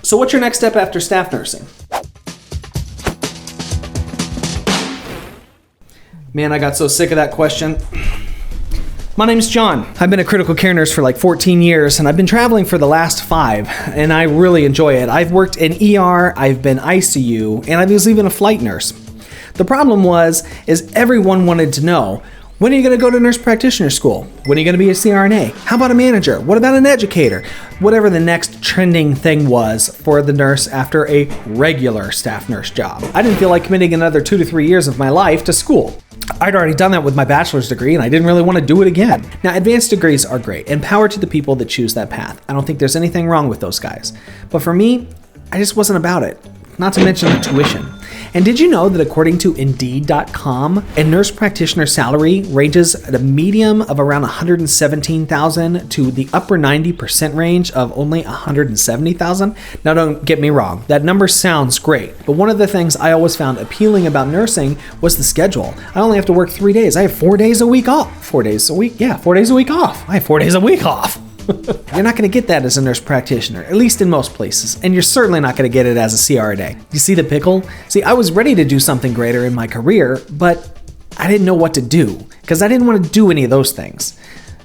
So what's your next step after staff nursing? Man, I got so sick of that question. My name's John. I've been a critical care nurse for like 14 years, and I've been traveling for the last 5, and I really enjoy it. I've worked in ER, I've been ICU, and I was even a flight nurse. The problem is everyone wanted to know, when are you going to go to nurse practitioner school? When are you going to be a CRNA? How about a manager? What about an educator? Whatever the next trending thing was for the nurse after a regular staff nurse job. I didn't feel like committing another 2 to 3 years of my life to school. I'd already done that with my bachelor's degree, and I didn't really want to do it again. Now, advanced degrees are great, and power to the people that choose that path. I don't think there's anything wrong with those guys. But for me, I just wasn't about it. Not to mention the tuition. And did you know that according to Indeed.com, a nurse practitioner salary ranges at a medium of around $117,000 to the upper 90% range of only $170,000? Now don't get me wrong, that number sounds great, but one of the things I always found appealing about nursing was the schedule. I only have to work 3 days. I have 4 days a week off. 4 days a week? Yeah, 4 days a week off. I have 4 days a week off. You're not going to get that as a nurse practitioner, at least in most places, and you're certainly not going to get it as a CRNA. You see the pickle? See, I was ready to do something greater in my career, but I didn't know what to do because I didn't want to do any of those things.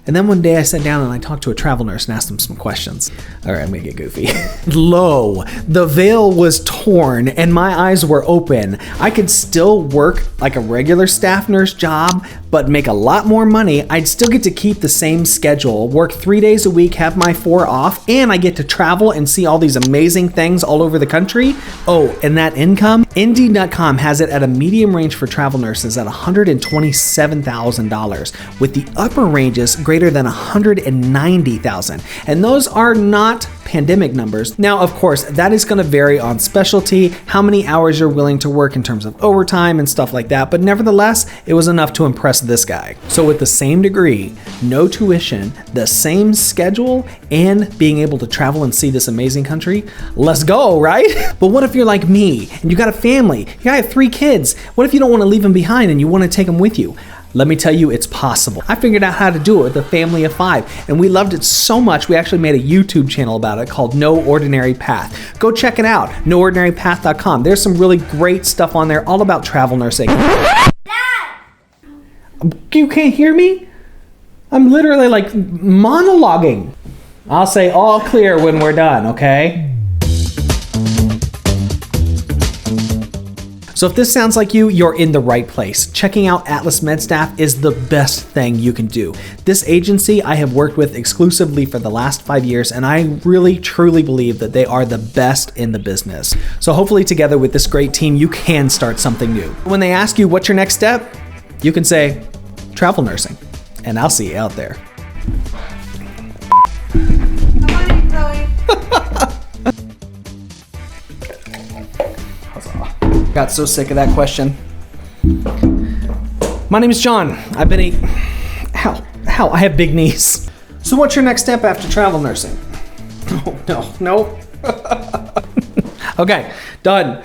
And then one day I sat down and I talked to a travel nurse and asked him some questions. All right, I'm gonna get goofy. Lo, the veil was torn and my eyes were open. I could still work like a regular staff nurse job, but make a lot more money. I'd still get to keep the same schedule, work 3 days a week, have my 4 off, and I get to travel and see all these amazing things all over the country. Oh, and that income? Indeed.com has it at a medium range for travel nurses at $127,000, with the upper ranges greater than $190,000. And those are not pandemic numbers. Now, of course, that is going to vary on specialty, how many hours you're willing to work in terms of overtime and stuff like that, but nevertheless, it was enough to impress this guy. So with the same degree, no tuition, the same schedule, and being able to travel and see this amazing country, let's go, right? But what if you're like me and you got a family? I have 3 kids. What if you don't want to leave them behind and you want to take them with you? Let me tell you, it's possible. I figured out how to do it with a family of 5, and we loved it so much we actually made a YouTube channel about it called No Ordinary Path. Go check it out, noordinarypath.com. There's some really great stuff on there all about travel nursing. Dad! You can't hear me? I'm literally like monologuing. I'll say all clear when we're done, okay? So if this sounds like you, you're in the right place. Checking out Atlas MedStaff is the best thing you can do. This agency I have worked with exclusively for the last 5 years, and I really truly believe that they are the best in the business. So hopefully together with this great team, you can start something new. When they ask you what's your next step, you can say travel nursing, and I'll see you out there. Come on in, Chloe. Got so sick of that question. My name is John. I've been Ow, I have big knees. So what's your next step after travel nursing? Oh, no. Okay, done.